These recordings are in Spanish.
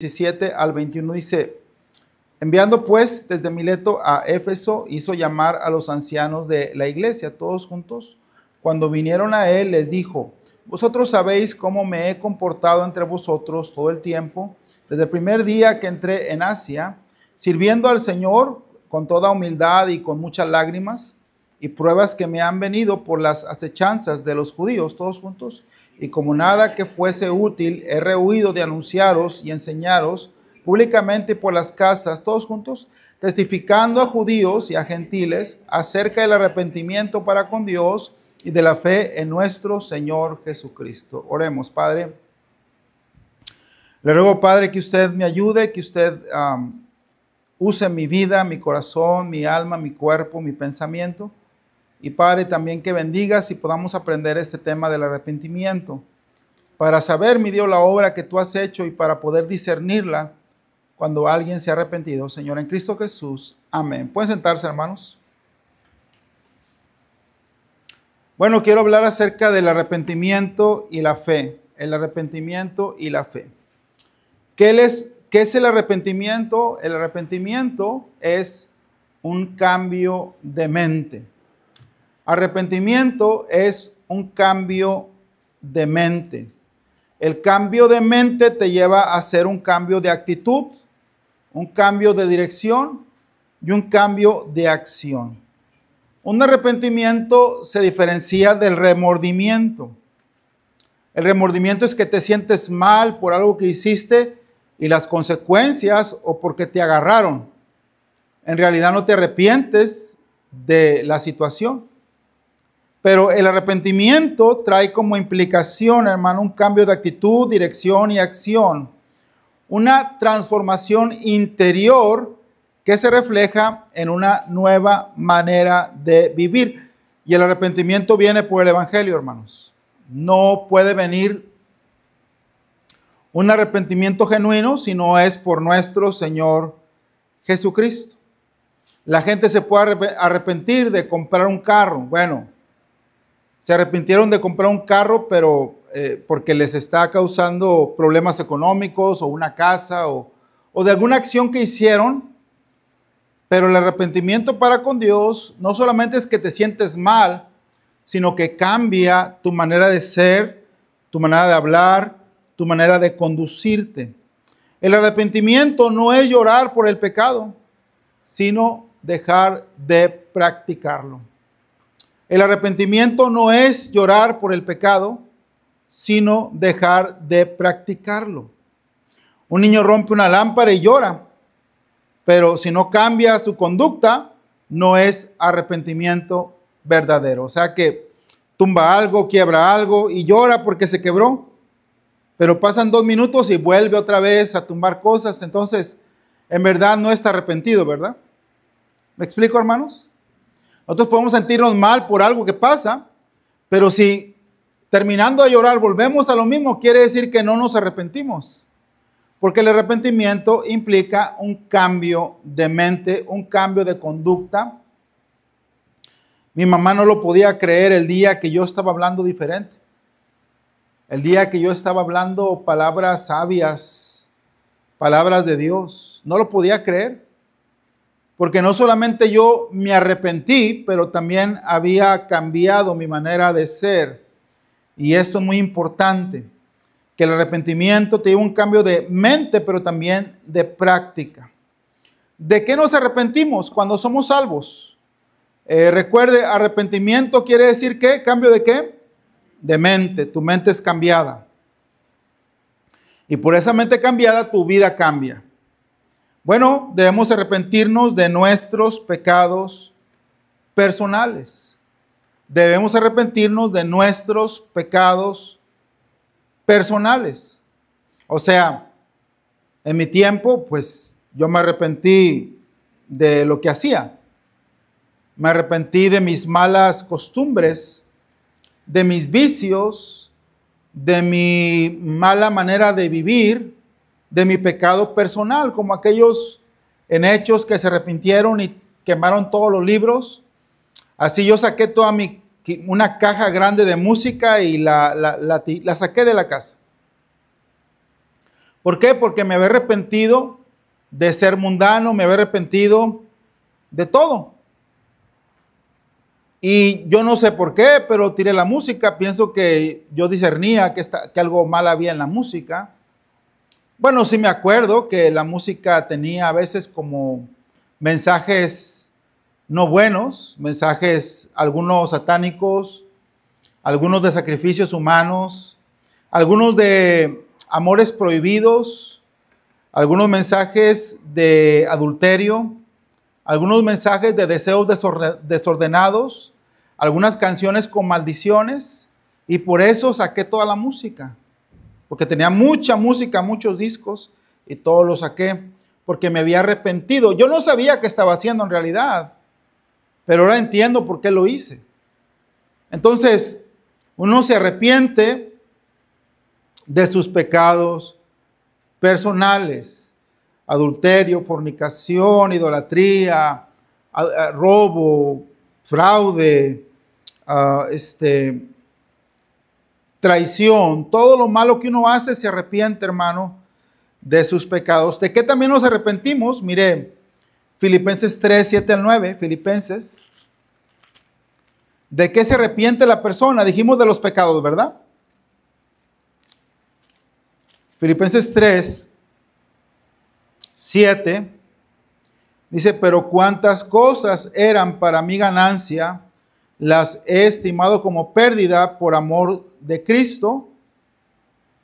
17 al 21 dice: enviando pues desde Mileto a Éfeso, hizo llamar a los ancianos de la iglesia, todos juntos. Cuando vinieron a él, les dijo: vosotros sabéis cómo me he comportado entre vosotros todo el tiempo, desde el primer día que entré en Asia, sirviendo al Señor con toda humildad y con muchas lágrimas y pruebas que me han venido por las acechanzas de los judíos, todos juntos. Y como nada que fuese útil, he rehuido de anunciaros y enseñaros públicamente por las casas, todos juntos, testificando a judíos y a gentiles acerca del arrepentimiento para con Dios y de la fe en nuestro Señor Jesucristo. Oremos. Padre, le ruego, Padre, que usted me ayude, que usted use mi vida, mi corazón, mi alma, mi cuerpo, mi pensamiento. Y Padre, también que bendigas y podamos aprender este tema del arrepentimiento, para saber, mi Dios, la obra que tú has hecho y para poder discernirla cuando alguien se ha arrepentido. Señor, en Cristo Jesús. Amén. ¿Pueden sentarse, hermanos? Bueno, quiero hablar acerca del arrepentimiento y la fe. El arrepentimiento y la fe. ¿Qué es el arrepentimiento? El arrepentimiento es un cambio de mente. Arrepentimiento es un cambio de mente. El cambio de mente te lleva a hacer un cambio de actitud, un cambio de dirección y un cambio de acción. Un arrepentimiento se diferencia del remordimiento. El remordimiento es que te sientes mal por algo que hiciste y las consecuencias o porque te agarraron. En realidad no te arrepientes de la situación. Pero el arrepentimiento trae como implicación, hermano, un cambio de actitud, dirección y acción. Una transformación interior que se refleja en una nueva manera de vivir. Y el arrepentimiento viene por el Evangelio, hermanos. No puede venir un arrepentimiento genuino si no es por nuestro Señor Jesucristo. La gente se puede arrepentir de comprar un carro. Bueno, se arrepintieron de comprar un carro, pero porque les está causando problemas económicos o una casa o de alguna acción que hicieron. Pero el arrepentimiento para con Dios no solamente es que te sientes mal, sino que cambia tu manera de ser, tu manera de hablar, tu manera de conducirte. El arrepentimiento no es llorar por el pecado, sino dejar de practicarlo. El arrepentimiento no es llorar por el pecado, sino dejar de practicarlo. Un niño rompe una lámpara y llora, pero si no cambia su conducta, no es arrepentimiento verdadero. O sea que tumba algo, quiebra algo y llora porque se quebró, pero pasan 2 minutos y vuelve otra vez a tumbar cosas. Entonces, en verdad no está arrepentido, ¿verdad? ¿Me explico, hermanos? Nosotros podemos sentirnos mal por algo que pasa, pero si terminando de llorar volvemos a lo mismo, quiere decir que no nos arrepentimos. Porque el arrepentimiento implica un cambio de mente, un cambio de conducta. Mi mamá no lo podía creer el día que yo estaba hablando diferente. El día que yo estaba hablando palabras sabias, palabras de Dios. No lo podía creer. Porque no solamente yo me arrepentí, pero también había cambiado mi manera de ser. Y esto es muy importante, que el arrepentimiento te lleva un cambio de mente, pero también de práctica. ¿De qué nos arrepentimos cuando somos salvos? Recuerde, arrepentimiento quiere decir ¿qué? ¿Cambio de qué? De mente. Tu mente es cambiada. Y por esa mente cambiada, tu vida cambia. Bueno, debemos arrepentirnos de nuestros pecados personales. Debemos arrepentirnos de nuestros pecados personales. O sea, en mi tiempo, pues yo me arrepentí de lo que hacía. Me arrepentí de mis malas costumbres, de mis vicios, de mi mala manera de vivir, de mi pecado personal, como aquellos en Hechos que se arrepintieron y quemaron todos los libros. Así yo saqué una caja grande de música y la saqué de la casa. ¿Por qué? Porque me había arrepentido de ser mundano, me había arrepentido de todo. Y yo no sé por qué, pero tiré la música. Pienso que yo discernía que algo mal había en la música. Bueno, sí me acuerdo que la música tenía a veces como mensajes no buenos, mensajes algunos satánicos, algunos de sacrificios humanos, algunos de amores prohibidos, algunos mensajes de adulterio, algunos mensajes de deseos desordenados, algunas canciones con maldiciones, y por eso saqué toda la música, porque tenía mucha música, muchos discos, y todos los saqué, porque me había arrepentido. Yo no sabía qué estaba haciendo en realidad, pero ahora entiendo por qué lo hice. Entonces, uno se arrepiente de sus pecados personales: adulterio, fornicación, idolatría, robo, fraude, traición. Todo lo malo que uno hace, se arrepiente, hermano, de sus pecados. ¿De qué también nos arrepentimos? Mire, Filipenses 3, 7 al 9, Filipenses. ¿De qué se arrepiente la persona? Dijimos de los pecados, ¿verdad? Filipenses 3, 7, dice: pero cuántas cosas eran para mi ganancia, las he estimado como pérdida por amor de Cristo.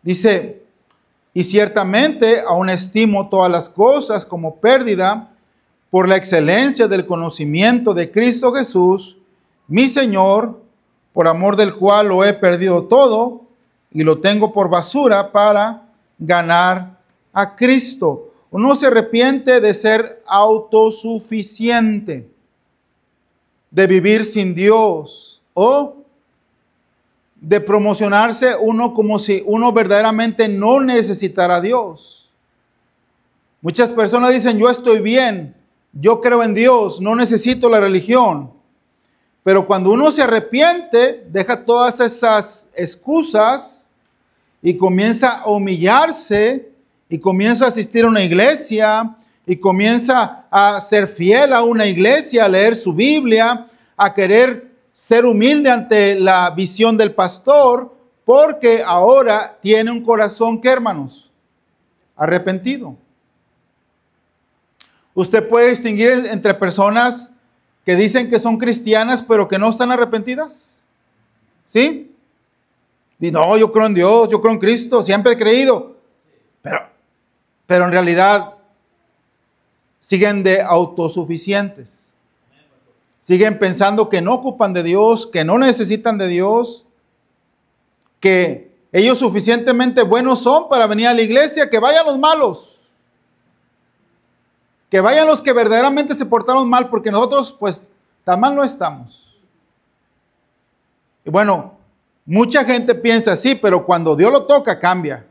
Dice: y ciertamente aún estimo todas las cosas como pérdida por la excelencia del conocimiento de Cristo Jesús, mi Señor, por amor del cual lo he perdido todo y lo tengo por basura para ganar a Cristo. Uno se arrepiente de ser autosuficiente, de vivir sin Dios, o de promocionarse uno como si uno verdaderamente no necesitara a Dios. Muchas personas dicen: yo estoy bien, yo creo en Dios, no necesito la religión. Pero cuando uno se arrepiente, deja todas esas excusas y comienza a humillarse, y comienza a asistir a una iglesia, y comienza a ser fiel a una iglesia, a leer su Biblia, a querer ser humilde ante la visión del pastor, porque ahora tiene un corazón, ¿qué, hermanos? Arrepentido. Usted puede distinguir entre personas que dicen que son cristianas, pero que no están arrepentidas. ¿Sí? Y no, yo creo en Dios, yo creo en Cristo, siempre he creído. Pero en realidad siguen de autosuficientes. Siguen pensando que no ocupan de Dios, que no necesitan de Dios, que ellos suficientemente buenos son para venir a la iglesia, que vayan los malos, que vayan los que verdaderamente se portaron mal, porque nosotros pues tan mal no estamos. Y bueno, mucha gente piensa así, pero cuando Dios lo toca, cambia.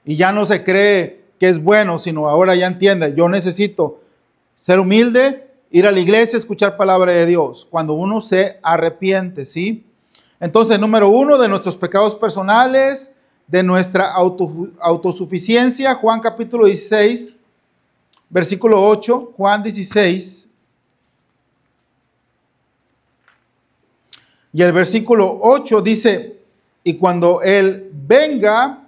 Y ya no se cree que es bueno, sino ahora ya entiende: yo necesito ser humilde, ir a la iglesia, escuchar palabra de Dios. Cuando uno se arrepiente, ¿sí? Entonces, número 1, de nuestros pecados personales, de nuestra autosuficiencia. Juan capítulo 16, versículo 8. Juan 16. Y el versículo 8 dice: y cuando Él venga,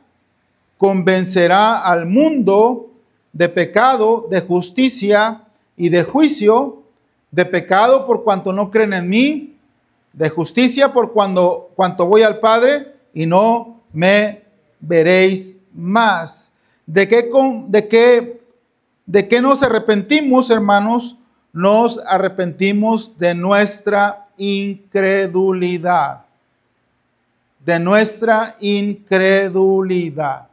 convencerá al mundo de pecado, de justicia y de juicio. De pecado por cuanto no creen en mí, de justicia por cuanto voy al Padre y no me veréis más. ¿De qué nos arrepentimos, hermanos? Nos arrepentimos de nuestra incredulidad. De nuestra incredulidad.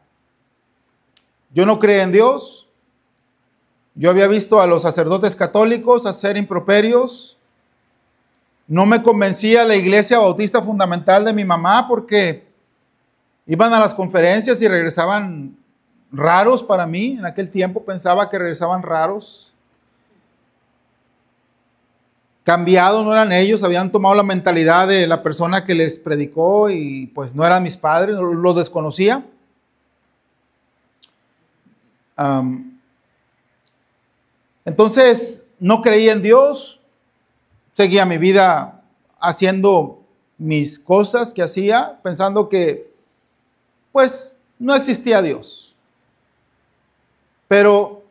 Yo no creía en Dios. Yo había visto a los sacerdotes católicos hacer improperios. No me convencía la iglesia bautista fundamental de mi mamá, porque iban a las conferencias y regresaban raros para mí. En aquel tiempo pensaba que regresaban raros. Cambiados no eran ellos, habían tomado la mentalidad de la persona que les predicó y pues no eran mis padres, los desconocía. Entonces, no creía en Dios, seguía mi vida haciendo mis cosas que hacía, pensando que, pues, no existía Dios. Pero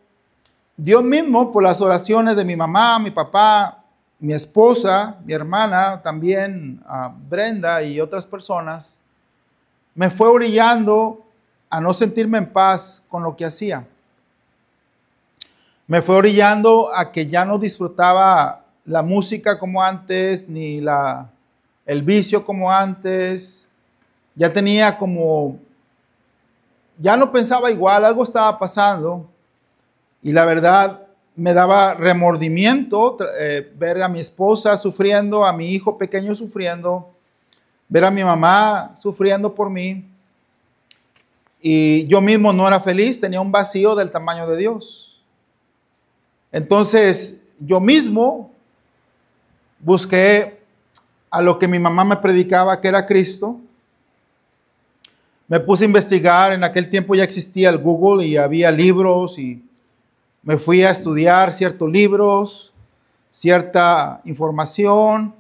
Dios mismo, por las oraciones de mi mamá, mi papá, mi esposa, mi hermana, también Brenda y otras personas, me fue orillando a no sentirme en paz con lo que hacía. Me fue orillando a que ya no disfrutaba la música como antes, ni el vicio como antes. Ya tenía como, ya no pensaba igual, algo estaba pasando. Y la verdad me daba remordimiento ver a mi esposa sufriendo, a mi hijo pequeño sufriendo, ver a mi mamá sufriendo por mí. Y yo mismo no era feliz, tenía un vacío del tamaño de Dios. Entonces, yo mismo busqué a lo que mi mamá me predicaba, que era Cristo. Me puse a investigar, en aquel tiempo ya existía el Google y había libros y me fui a estudiar ciertos libros, cierta información.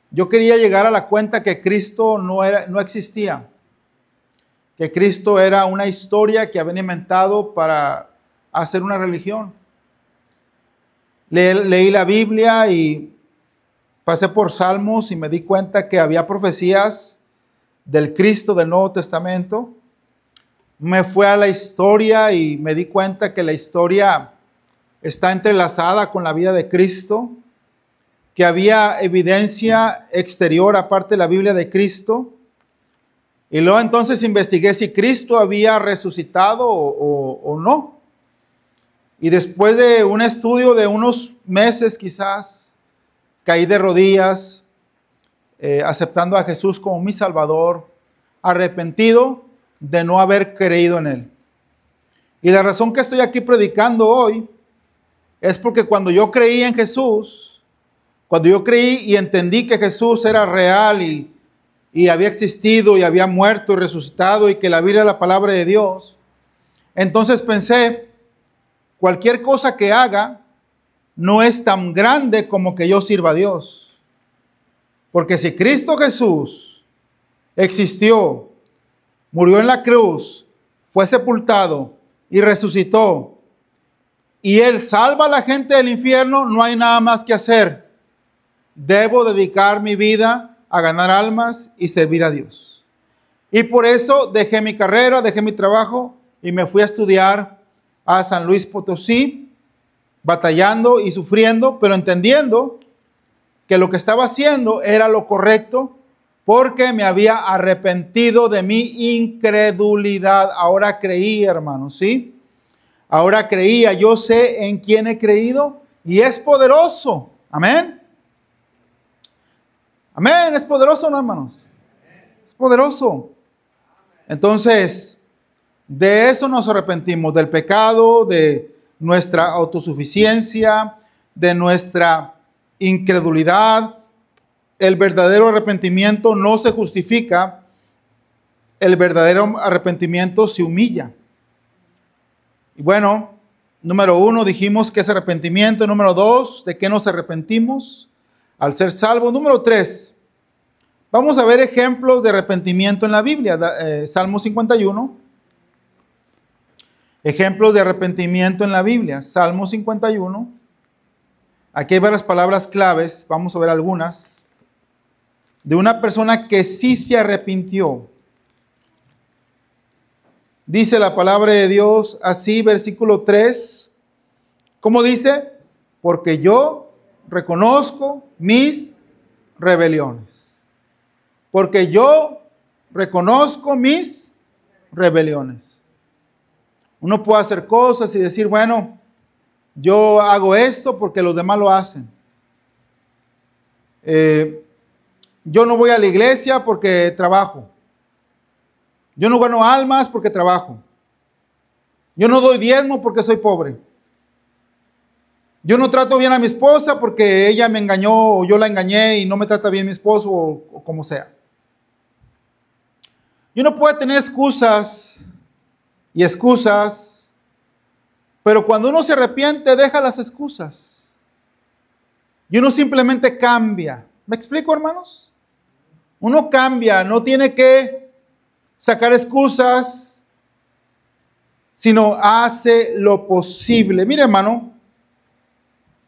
Yo quería llegar a la cuenta que Cristo no existía, que Cristo era una historia que habían inventado para hacer una religión. Leí la Biblia y pasé por Salmos y me di cuenta que había profecías del Cristo del Nuevo Testamento. Me fui a la historia y me di cuenta que la historia está entrelazada con la vida de Cristo, que había evidencia exterior aparte de la Biblia de Cristo. Y luego entonces investigué si Cristo había resucitado o no. Y después de un estudio de unos meses quizás, caí de rodillas, aceptando a Jesús como mi Salvador, arrepentido de no haber creído en Él. Y la razón que estoy aquí predicando hoy es porque cuando yo creí en Jesús, cuando yo creí y entendí que Jesús era real y había existido y había muerto y resucitado y que la Biblia era la palabra de Dios, entonces pensé, cualquier cosa que haga no es tan grande como que yo sirva a Dios. Porque si Cristo Jesús existió, murió en la cruz, fue sepultado y resucitó, y Él salva a la gente del infierno, no hay nada más que hacer. Debo dedicar mi vida a ganar almas y servir a Dios. Y por eso dejé mi carrera, dejé mi trabajo y me fui a estudiar a San Luis Potosí, batallando y sufriendo, pero entendiendo que lo que estaba haciendo era lo correcto porque me había arrepentido de mi incredulidad. Ahora creí, hermanos, ¿sí? Ahora creía, yo sé en quién he creído y es poderoso. Amén. Amén, es poderoso, ¿no, hermanos? Es poderoso. Entonces, de eso nos arrepentimos, del pecado, de nuestra autosuficiencia, de nuestra incredulidad. El verdadero arrepentimiento no se justifica, el verdadero arrepentimiento se humilla. Y bueno, número 1 dijimos que es arrepentimiento. Número 2, ¿de qué nos arrepentimos? Al ser salvos. Número 3, vamos a ver ejemplos de arrepentimiento en la Biblia. Salmo 51. Ejemplos de arrepentimiento en la Biblia. Salmo 51. Aquí hay varias palabras claves. Vamos a ver algunas. De una persona que sí se arrepintió. Dice la palabra de Dios así, versículo 3. ¿Cómo dice? Porque yo reconozco mis rebeliones. Porque yo reconozco mis rebeliones. Uno puede hacer cosas y decir, bueno, yo hago esto porque los demás lo hacen. Yo no voy a la iglesia porque trabajo. Yo no gano almas porque trabajo. Yo no doy diezmo porque soy pobre. Yo no trato bien a mi esposa porque ella me engañó o yo la engañé y no me trata bien mi esposo o como sea. Y uno puede tener excusas y excusas Pero cuando uno se arrepiente, deja las excusas. Y uno simplemente cambia. ¿Me explico, hermanos? Uno cambia, no tiene que sacar excusas, sino hace lo posible. Mire, hermano,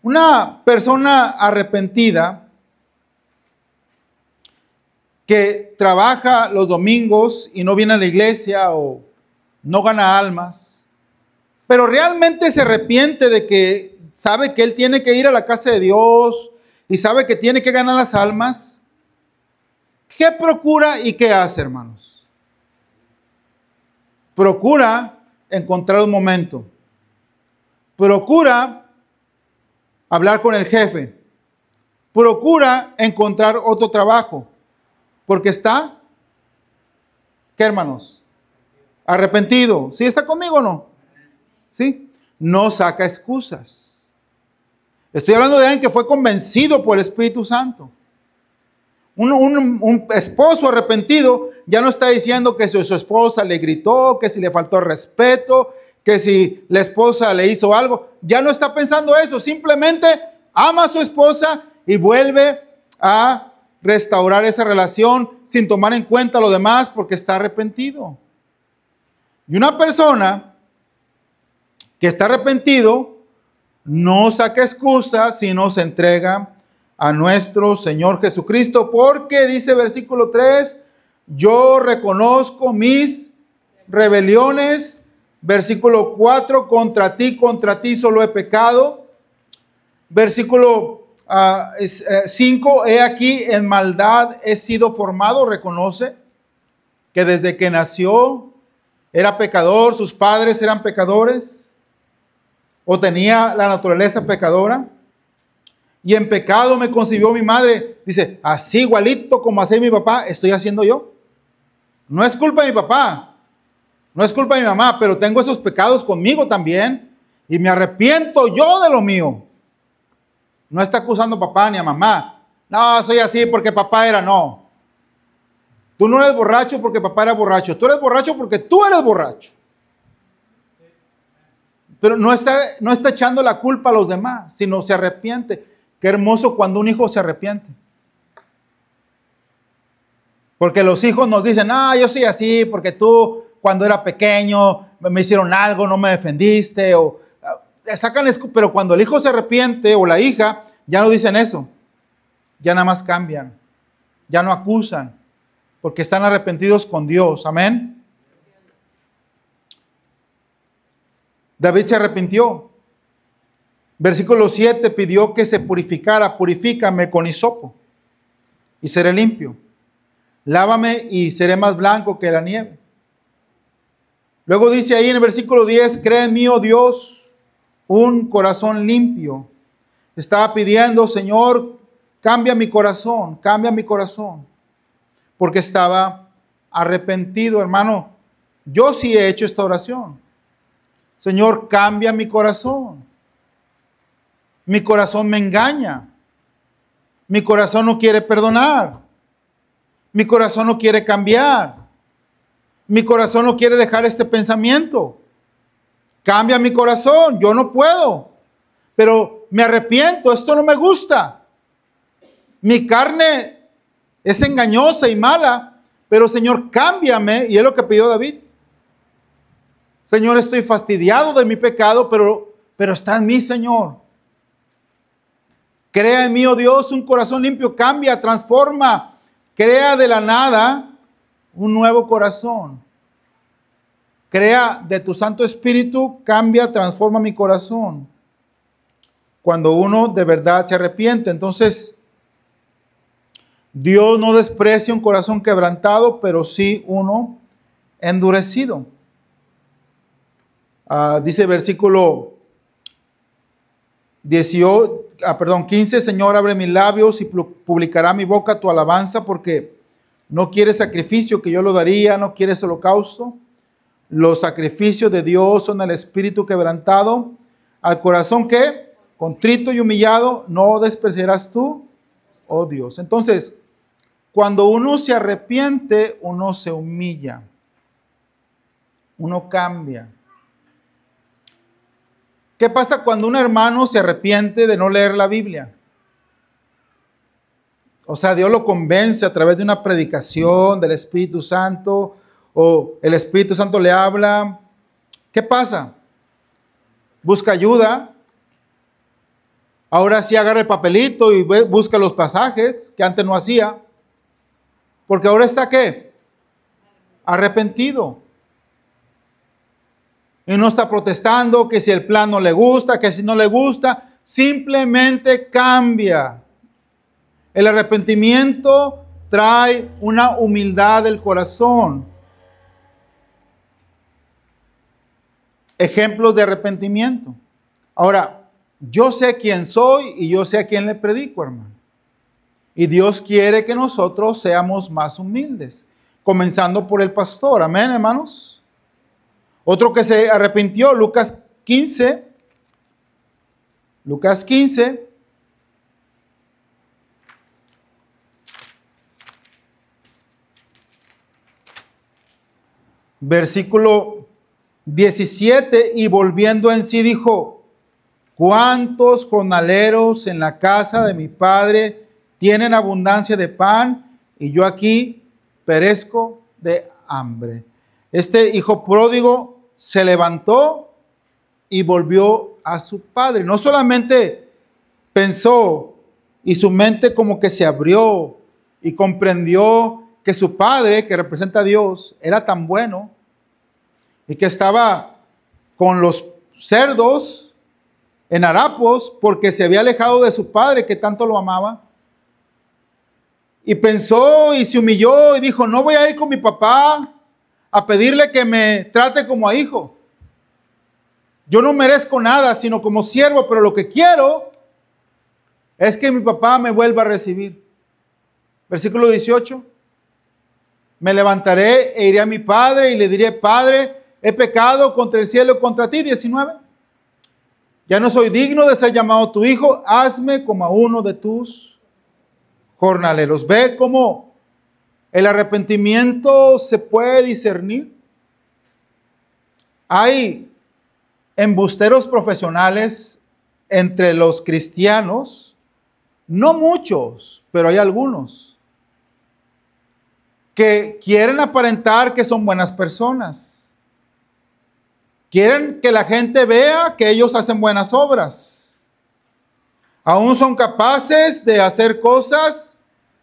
una persona arrepentida que trabaja los domingos y no viene a la iglesia o no gana almas, pero realmente se arrepiente de que sabe que él tiene que ir a la casa de Dios y sabe que tiene que ganar las almas, ¿qué procura y qué hace, hermanos? Procura encontrar un momento. Procura hablar con el jefe. Procura encontrar otro trabajo. Porque está, ¿qué, hermanos? Arrepentido. ¿Sí está conmigo o no? ¿Sí? No saca excusas. Estoy hablando de alguien que fue convencido por el Espíritu Santo. Un esposo arrepentido ya no está diciendo que su esposa le gritó, que si le faltó el respeto, que si la esposa le hizo algo. Ya no está pensando eso. Simplemente ama a su esposa y vuelve a restaurar esa relación sin tomar en cuenta lo demás porque está arrepentido. Y una persona que está arrepentido no saca excusas, sino se entrega a nuestro Señor Jesucristo, porque dice versículo 3, yo reconozco mis rebeliones. Versículo 4, contra ti solo he pecado. Versículo 5, he aquí en maldad he sido formado. Reconoce que desde que nació era pecador, sus padres eran pecadores o tenía la naturaleza pecadora. Y en pecado me concibió mi madre. Dice, así igualito como hacía mi papá, estoy haciendo yo. No es culpa de mi papá, no es culpa de mi mamá, pero tengo esos pecados conmigo también. Y me arrepiento yo de lo mío. No está acusando a papá ni a mamá. No, soy así porque papá era, no. Tú no eres borracho porque papá era borracho. Tú eres borracho porque tú eres borracho. Pero no está echando la culpa a los demás, sino se arrepiente. Qué hermoso cuando un hijo se arrepiente. Porque los hijos nos dicen, yo soy así porque tú cuando era pequeño me hicieron algo, no me defendiste. O sacan, pero cuando el hijo se arrepiente o la hija, ya no dicen eso. Ya nada más cambian. Ya no acusan. Porque están arrepentidos con Dios. Amén. David se arrepintió. Versículo 7, pidió que se purificara. Purifícame con hisopo y seré limpio. Lávame y seré más blanco que la nieve. Luego dice ahí en el versículo 10, crea en mí, oh Dios, un corazón limpio. Estaba pidiendo, Señor, cambia mi corazón, porque estaba arrepentido, hermano. Yo sí he hecho esta oración. Señor, cambia mi corazón. Mi corazón me engaña. Mi corazón no quiere perdonar. Mi corazón no quiere cambiar. Mi corazón no quiere dejar este pensamiento. Cambia mi corazón, yo no puedo. Pero me arrepiento, esto no me gusta. Mi carne es engañosa y mala, pero Señor, cámbiame. Y es lo que pidió David. Señor, estoy fastidiado de mi pecado, pero está en mí, Señor. Crea en mí, oh Dios, un corazón limpio. Cambia, transforma. Crea de la nada un nuevo corazón. Crea de tu Santo Espíritu, cambia, transforma mi corazón. Cuando uno de verdad se arrepiente, entonces Dios no desprecia un corazón quebrantado, pero sí uno endurecido. Dice versículo 15, Señor, abre mis labios y publicará mi boca tu alabanza, porque no quieres sacrificio que yo lo daría, no quieres holocausto. Los sacrificios de Dios son el espíritu quebrantado, al corazón que contrito y humillado no despreciarás tú, oh Dios. Entonces, cuando uno se arrepiente, uno se humilla, uno cambia. ¿Qué pasa cuando un hermano se arrepiente de no leer la Biblia? O sea, Dios lo convence a través de una predicación del Espíritu Santo, o el Espíritu Santo le habla. ¿Qué pasa? Busca ayuda. Ahora sí agarra el papelito y busca los pasajes que antes no hacía. Porque ahora está ¿qué? Arrepentido. Y no está protestando que si el plan no le gusta, que si no le gusta. Simplemente cambia. El arrepentimiento trae una humildad del corazón. Ejemplos de arrepentimiento. Ahora, yo sé quién soy y yo sé a quién le predico, hermano. Y Dios quiere que nosotros seamos más humildes, comenzando por el pastor. Amén, hermanos. Otro que se arrepintió, Lucas 15. Lucas 15. Versículo 17, y volviendo en sí dijo: ¿cuántos jornaleros en la casa de mi padre tienen abundancia de pan y yo aquí perezco de hambre? Este hijo pródigo se levantó y volvió a su padre. No solamente pensó y su mente como que se abrió y comprendió que su padre, que representa a Dios, era tan bueno y que estaba con los cerdos en harapos porque se había alejado de su padre que tanto lo amaba. Y pensó y se humilló y dijo: no voy a ir con mi papá a pedirle que me trate como a hijo. Yo no merezco nada sino como siervo, pero lo que quiero es que mi papá me vuelva a recibir. Versículo 18. Me levantaré e iré a mi padre y le diré: Padre, he pecado contra el cielo y contra ti. 19. Ya no soy digno de ser llamado tu hijo. Hazme como a uno de tus jornaleros. Ve cómo el arrepentimiento se puede discernir. Hay embusteros profesionales entre los cristianos. No muchos, pero hay algunos que quieren aparentar que son buenas personas. Quieren que la gente vea que ellos hacen buenas obras. Aún son capaces de hacer cosas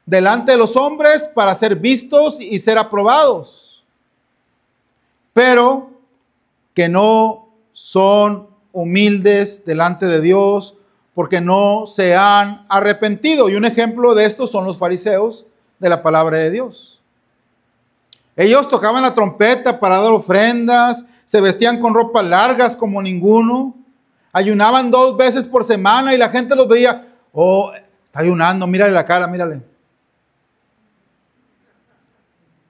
delante de los hombres para ser vistos y ser aprobados. Pero que no son humildes delante de Dios porque no se han arrepentido. Y un ejemplo de esto son los fariseos de la palabra de Dios. Ellos tocaban la trompeta para dar ofrendas, se vestían con ropas largas como ninguno, ayunaban 2 veces por semana y la gente los veía: oh, está ayunando, mírale la cara, mírale.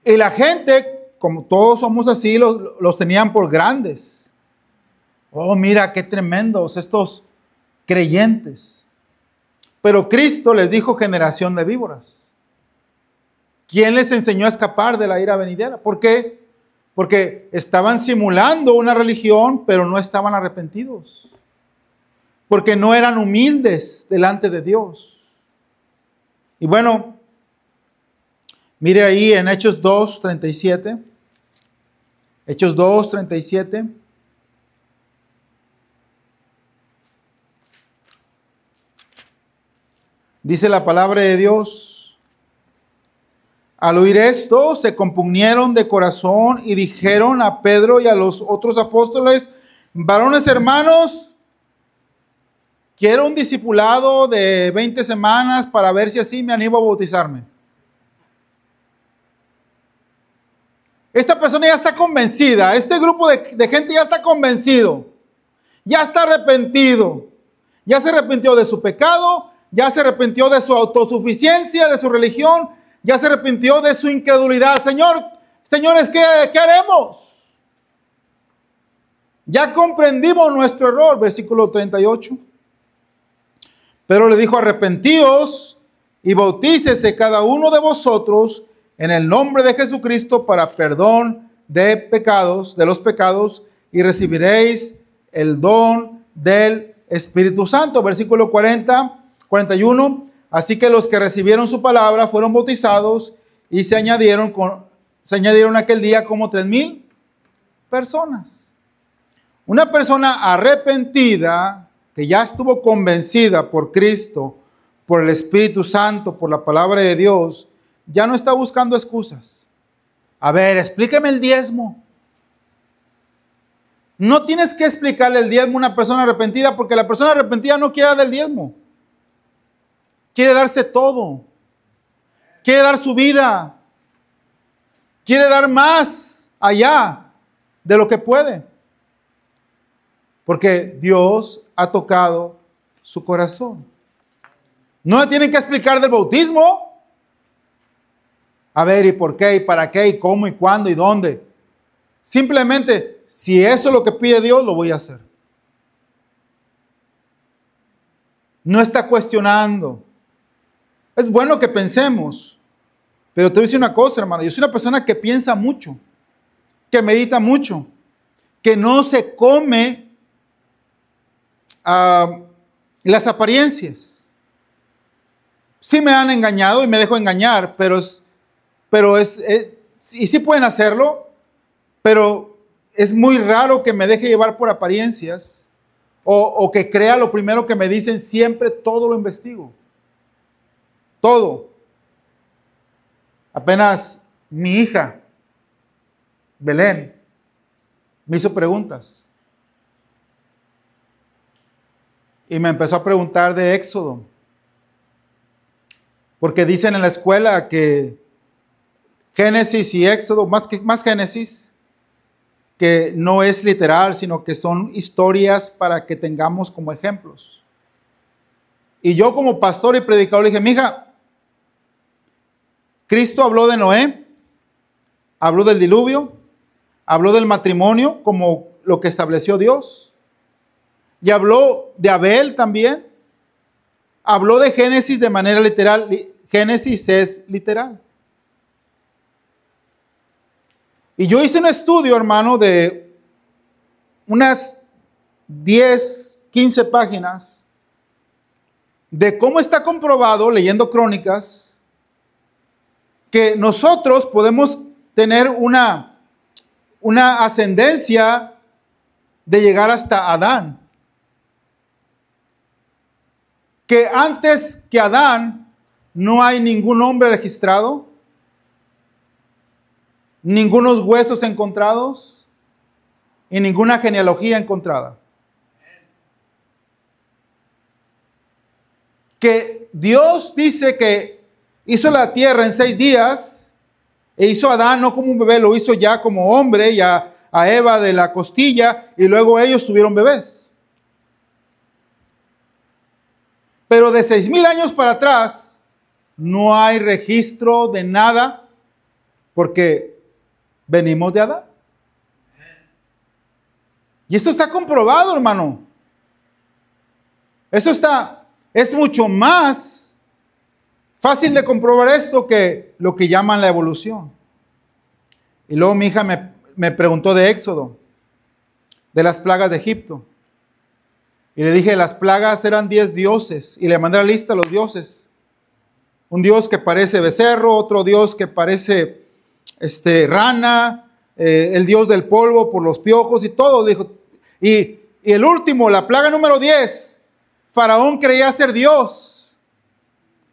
Y la gente, como todos somos así, los tenían por grandes. Oh, mira qué tremendos estos creyentes. Pero Cristo les dijo: generación de víboras. ¿Quién les enseñó a escapar de la ira venidera? ¿Por qué? Porque estaban simulando una religión, pero no estaban arrepentidos. Porque no eran humildes delante de Dios. Y bueno, mire ahí en Hechos 2:37. Hechos 2:37. Dice la palabra de Dios: al oír esto, se compungieron de corazón y dijeron a Pedro y a los otros apóstoles: varones hermanos, quiero un discipulado de 20 semanas para ver si así me animo a bautizarme. Esta persona ya está convencida, este grupo de gente ya está convencido, ya está arrepentido, ya se arrepintió de su pecado, ya se arrepintió de su autosuficiencia, de su religión, ya se arrepintió de su incredulidad. Señores, ¿qué haremos? Ya comprendimos nuestro error. Versículo 38. Pero le dijo: arrepentíos y bautícese cada uno de vosotros en el nombre de Jesucristo para perdón de pecados, de los pecados, y recibiréis el don del Espíritu Santo. Versículo 41. Así que los que recibieron su palabra fueron bautizados y se añadieron aquel día como 3,000 personas. Una persona arrepentida, que ya estuvo convencida por Cristo, por el Espíritu Santo, por la palabra de Dios, ya no está buscando excusas. A ver, explíqueme el diezmo. No tienes que explicarle el diezmo a una persona arrepentida, porque la persona arrepentida no quiere dar del diezmo. Quiere darse todo. Quiere dar su vida. Quiere dar más allá de lo que puede. Porque Dios ha tocado su corazón. No le tienen que explicar del bautismo. A ver, ¿y por qué? ¿Y para qué? ¿Y cómo? ¿Y cuándo? ¿Y dónde? Simplemente, si eso es lo que pide Dios, lo voy a hacer. No está cuestionando. Es bueno que pensemos. Pero te voy a decir una cosa, hermano. Yo soy una persona que piensa mucho. Que medita mucho. Que no se come las apariencias. Sí me han engañado y me dejo engañar, y sí pueden hacerlo, pero es muy raro que me deje llevar por apariencias o que crea lo primero que me dicen. Siempre todo lo investigo. Todo. Apenas mi hija, Belén, me hizo preguntas. Y me empezó a preguntar de Éxodo. Porque dicen en la escuela que Génesis y Éxodo, más Génesis, que no es literal, sino que son historias para que tengamos como ejemplos. Y yo como pastor y predicador le dije, mija, Cristo habló de Noé, habló del diluvio, habló del matrimonio como lo que estableció Dios. Y habló de Abel también. Habló de Génesis de manera literal. Génesis es literal. Y yo hice un estudio, hermano, de unas 10, 15 páginas de cómo está comprobado, leyendo crónicas, que nosotros podemos tener una ascendencia de llegar hasta Adán. Que antes que Adán no hay ningún hombre registrado, ningunos huesos encontrados y ninguna genealogía encontrada. Que Dios dice que hizo la tierra en 6 días e hizo a Adán no como un bebé, lo hizo ya como hombre, y a Eva de la costilla, y luego ellos tuvieron bebés. Pero de 6,000 años para atrás no hay registro de nada, porque venimos de Adán. Y esto está comprobado, hermano. Es mucho más fácil de comprobar esto que lo que llaman la evolución. Y luego mi hija me preguntó de Éxodo, de las plagas de Egipto. Y le dije, las plagas eran 10 dioses. Y le mandé la lista de los dioses. Un dios que parece becerro, otro dios que parece rana, el dios del polvo por los piojos y todo. Dijo. Y el último, la plaga número 10, Faraón creía ser Dios.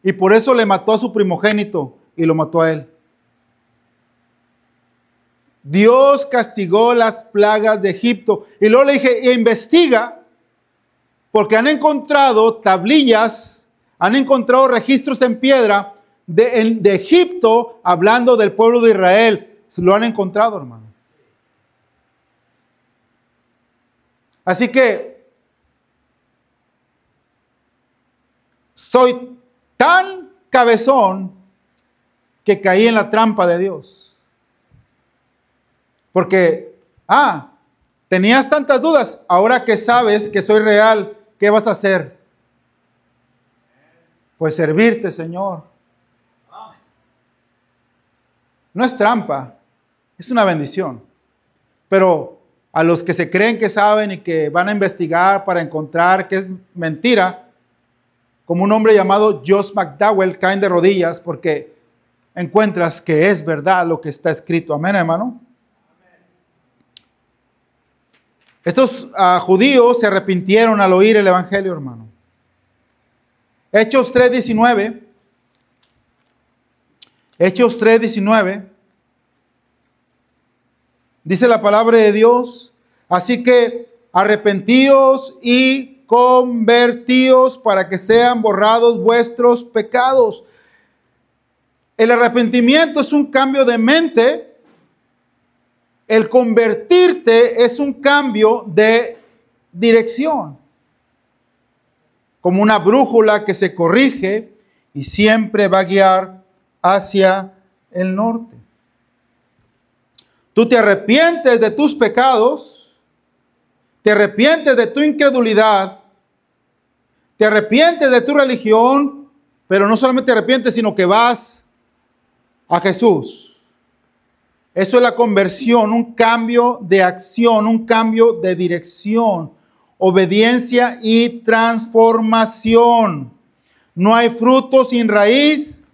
Y por eso le mató a su primogénito y lo mató a él. Dios castigó las plagas de Egipto. Y luego le dije, investiga. Porque han encontrado tablillas, han encontrado registros en piedra de Egipto hablando del pueblo de Israel. Lo han encontrado, hermano. Así que soy tan cabezón que caí en la trampa de Dios. Porque, tenías tantas dudas, ahora que sabes que soy real, ¿qué vas a hacer? Pues servirte, Señor. No es trampa, es una bendición. Pero a los que se creen que saben y que van a investigar para encontrar que es mentira, como un hombre llamado Josh McDowell, caen de rodillas porque encuentras que es verdad lo que está escrito. Amén, hermano. Estos judíos se arrepintieron al oír el evangelio, hermano. Hechos 3:19. Hechos 3:19. Dice la palabra de Dios. Así que arrepentíos y convertíos para que sean borrados vuestros pecados. El arrepentimiento es un cambio de mente. El convertirte es un cambio de dirección. Como una brújula que se corrige y siempre va a guiar hacia el norte. Tú te arrepientes de tus pecados, te arrepientes de tu incredulidad, te arrepientes de tu religión, pero no solamente te arrepientes, sino que vas a Jesús. Eso es la conversión, un cambio de acción, un cambio de dirección, obediencia y transformación. No hay fruto sin raíz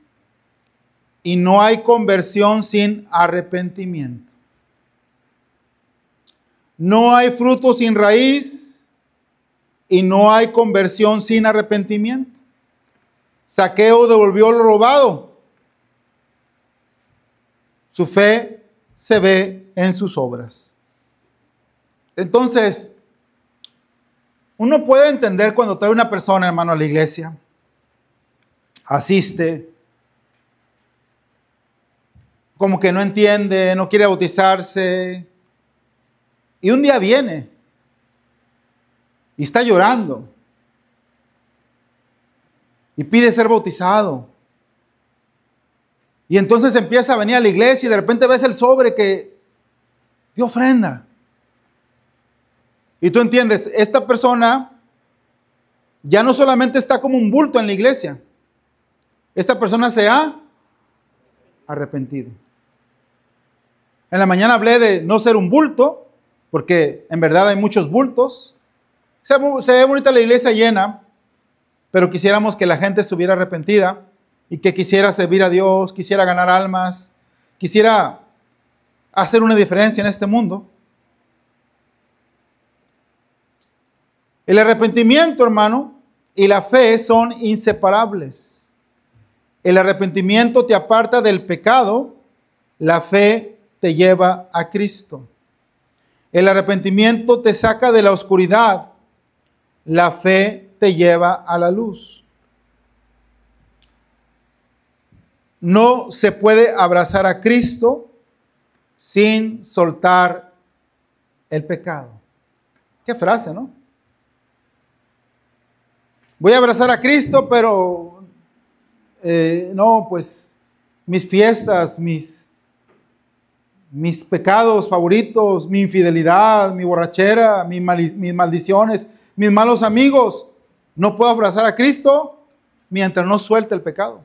y no hay conversión sin arrepentimiento. No hay fruto sin raíz y no hay conversión sin arrepentimiento. Zaqueo devolvió lo robado. Su fe se ve en sus obras. Entonces, uno puede entender cuando trae una persona, hermano, a la iglesia, asiste, como que no entiende, no quiere bautizarse, y un día viene y está llorando y pide ser bautizado. Y entonces empieza a venir a la iglesia y de repente ves el sobre que dio ofrenda. Y tú entiendes, esta persona ya no solamente está como un bulto en la iglesia, esta persona se ha arrepentido. En la mañana hablé de no ser un bulto, porque en verdad hay muchos bultos. Se ve bonita la iglesia llena, pero quisiéramos que la gente estuviera arrepentida y que quisiera servir a Dios, quisiera ganar almas, quisiera hacer una diferencia en este mundo. El arrepentimiento, hermano, y la fe son inseparables. El arrepentimiento te aparta del pecado, la fe te lleva a Cristo. El arrepentimiento te saca de la oscuridad, la fe te lleva a la luz. No se puede abrazar a Cristo sin soltar el pecado. Qué frase, ¿no? Voy a abrazar a Cristo, pero no, pues mis fiestas, mis pecados favoritos, mi infidelidad, mi borrachera, mis maldiciones, mis malos amigos. No puedo abrazar a Cristo mientras no suelte el pecado.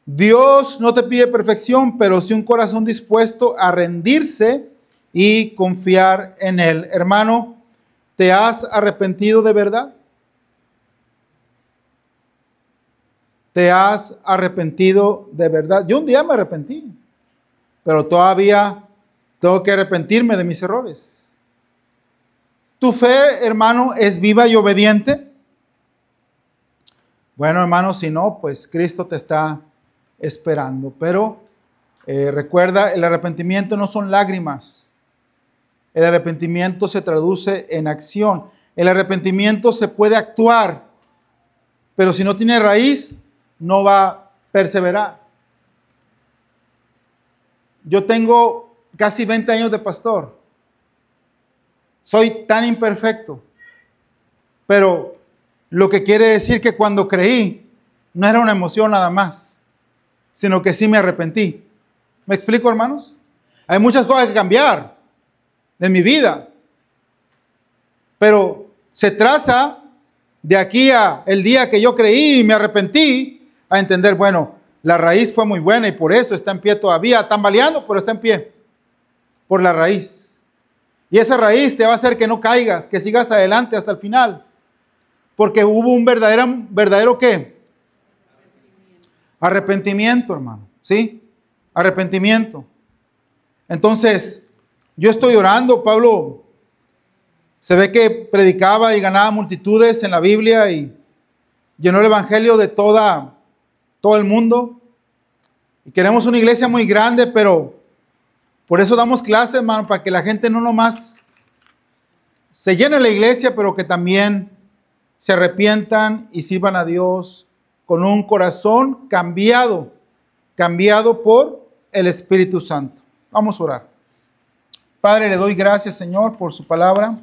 Dios no te pide perfección, pero sí un corazón dispuesto a rendirse y confiar en Él. Hermano, ¿te has arrepentido de verdad? ¿Te has arrepentido de verdad? Yo un día me arrepentí, pero todavía tengo que arrepentirme de mis errores. ¿Tu fe, hermano, es viva y obediente? Bueno, hermano, si no, pues Cristo te está esperando. Pero recuerda, el arrepentimiento no son lágrimas. El arrepentimiento se traduce en acción. El arrepentimiento se puede actuar, pero si no tiene raíz, no va a perseverar. Yo tengo casi 20 años de pastor. Soy tan imperfecto. Pero lo que quiere decir que cuando creí, no era una emoción nada más, sino que sí me arrepentí. ¿Me explico, hermanos? Hay muchas cosas que cambiar en mi vida. Pero se traza de aquí a el día que yo creí y me arrepentí, a entender, bueno, la raíz fue muy buena y por eso está en pie todavía, tambaleando, pero está en pie. por la raíz. Y esa raíz te va a hacer que no caigas, que sigas adelante hasta el final. Porque hubo un verdadero ¿qué? Arrepentimiento, hermano. ¿Sí? Arrepentimiento. Entonces, yo estoy orando. Pablo se ve que predicaba y ganaba multitudes en la Biblia y llenó el evangelio de todo el mundo. Y queremos una iglesia muy grande, pero por eso damos clases, hermano, para que la gente no nomás se llene la iglesia, pero que también se arrepientan y sirvan a Dios con un corazón cambiado por el Espíritu Santo. Vamos a orar. Padre, le doy gracias, Señor, por su palabra.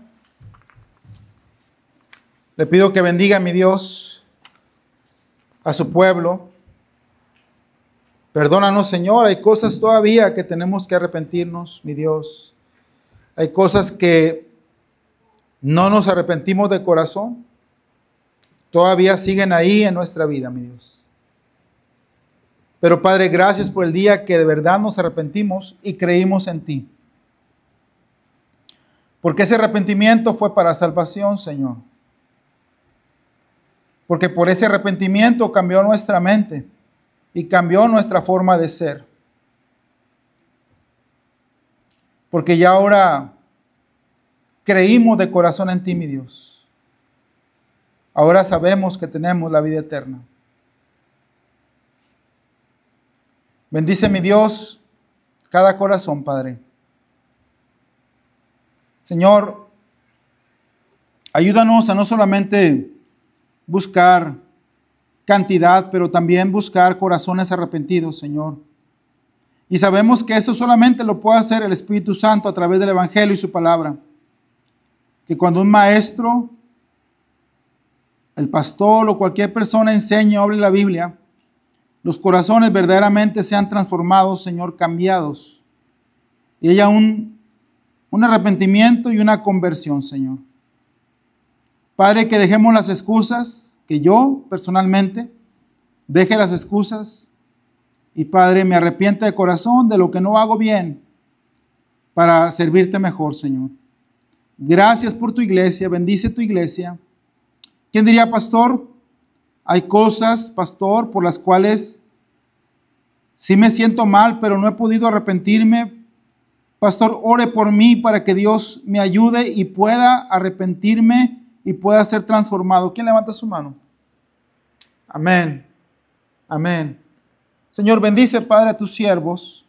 Le pido que bendiga, mi Dios, a su pueblo. Perdónanos, Señor, hay cosas todavía que tenemos que arrepentirnos, mi Dios. Hay cosas que no nos arrepentimos de corazón. Todavía siguen ahí en nuestra vida, mi Dios. Pero Padre, gracias por el día que de verdad nos arrepentimos y creímos en ti. Porque ese arrepentimiento fue para salvación, Señor. Porque por ese arrepentimiento cambió nuestra mente y cambió nuestra forma de ser. Porque ya ahora creímos de corazón en ti, mi Dios. Ahora sabemos que tenemos la vida eterna. Bendice, mi Dios, cada corazón, Padre. Señor, ayúdanos a no solamente buscar cantidad, pero también buscar corazones arrepentidos, Señor. Y sabemos que eso solamente lo puede hacer el Espíritu Santo a través del Evangelio y su palabra. Que cuando un maestro, el pastor o cualquier persona enseñe o hable la Biblia, los corazones verdaderamente sean transformados, Señor, cambiados. Y haya un arrepentimiento y una conversión, Señor. Padre, que dejemos las excusas, que yo personalmente deje las excusas. Y Padre, me arrepiento de corazón de lo que no hago bien para servirte mejor, Señor. Gracias por tu iglesia, bendice tu iglesia. ¿Quién diría, pastor? Hay cosas, pastor, por las cuales sí me siento mal, pero no he podido arrepentirme. Pastor, ore por mí para que Dios me ayude y pueda arrepentirme y pueda ser transformado. ¿Quién levanta su mano? Amén. Amén. Señor, bendice, Padre, a tus siervos.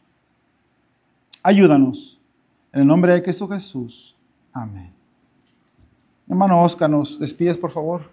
Ayúdanos. En el nombre de Cristo Jesús. Amén. Hermano Oscar, ¿nos despides, por favor?